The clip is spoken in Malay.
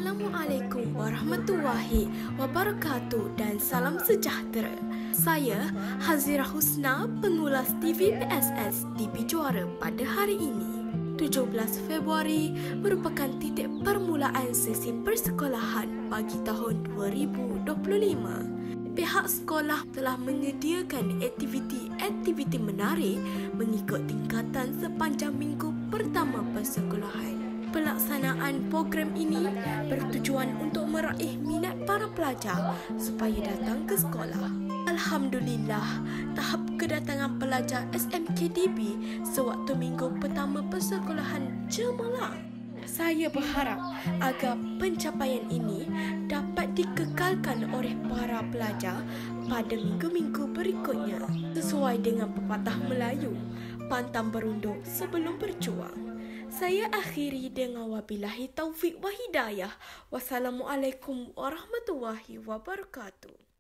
Assalamualaikum warahmatullahi wabarakatuh dan salam sejahtera. Saya Hazirah Husna, pengulas TV PSS TV Juara pada hari ini. 17 Februari merupakan titik permulaan sesi persekolahan bagi tahun 2025. Pihak sekolah telah menyediakan aktiviti menarik mengikut tingkatan sepanjang minggu pertama persekolahan. Pelaksanaan program ini bertujuan untuk meraih minat para pelajar supaya datang ke sekolah. Alhamdulillah, tahap kedatangan pelajar SMKDB sewaktu minggu pertama persekolahan cemerlang. Saya berharap agar pencapaian ini dapat dikekalkan oleh para pelajar pada minggu-minggu berikutnya sesuai dengan pepatah Melayu, pantang berunduk sebelum berjuang. Saya akhiri dengan wabillahi taufik wa hidayah. Wassalamualaikum warahmatullahi wabarakatuh.